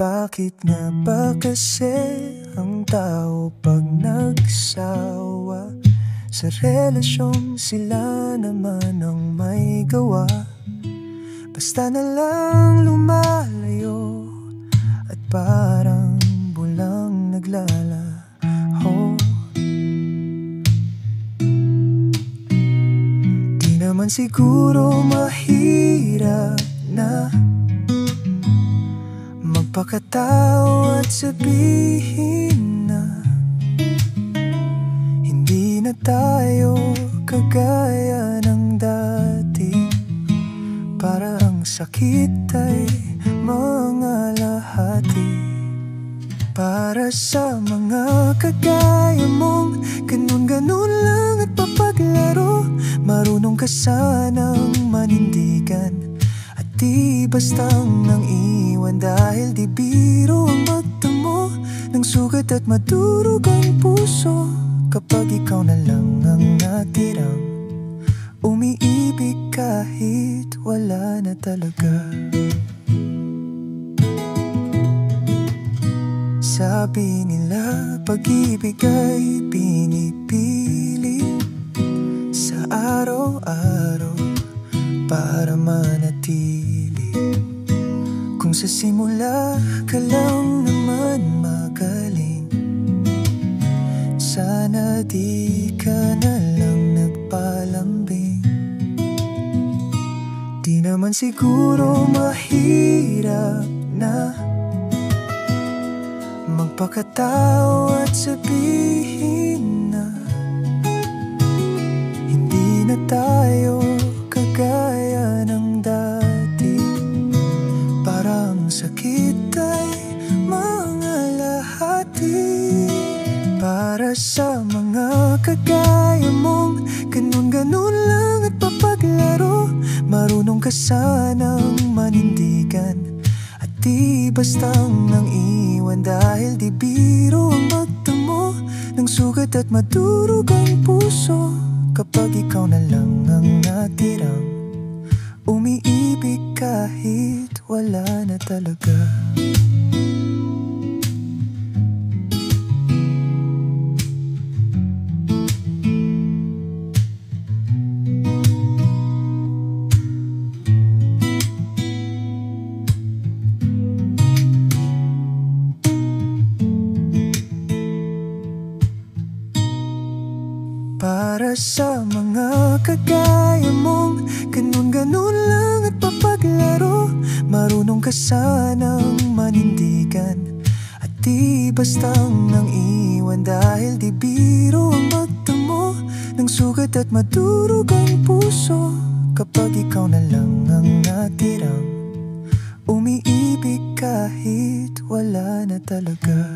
Bakit nga ba kasi ang tao pag nagsawa sa relasyon, sila naman ang may gawa? Basta na lang lumalayo at parang bulang naglalaho. Di naman siguro mahirap na magpakatao at sabihin na hindi na tayo kagaya ng dati. Para ang sakit ay mga lahati. Para sa mga kagaya mong ganun-ganun lang at papaglaro, marunong ka sanang manindigan at di bastang nang iwan. Dahil di biro ang magtamo ng sugat at madurog ang puso kapag ikaw na lang ang natirang umiibig kahit wala na talaga. Sabi nila pag-ibig ay pinipili sa araw-araw para manatili. Kung sa simula ka lang naman magaling, sana di ka na lang nagpalambing. Di naman siguro mahirap na magpakatao at sabihin na hindi na tayo kagaya ng dati. Parang sakit ay mga lahati. Para sa mga kagaya mong ganun-ganun lang at papaglaro, marunong ka sanang manindigan at di bastang nang iwan. Dahil di biro ang magtamo ng sugat at madurog ang puso kapag ikaw na lang ang natirang umiibig kahit wala na talaga. Para sa mga kagaya mong ganun-ganun lang at papaglaro, marunong ka sanang manindigan at di bastang nang iwan. Dahil di biro ang magtamo ng sugat at madurog ang puso kapag ikaw na lang ang natirang umiibig kahit wala na talaga.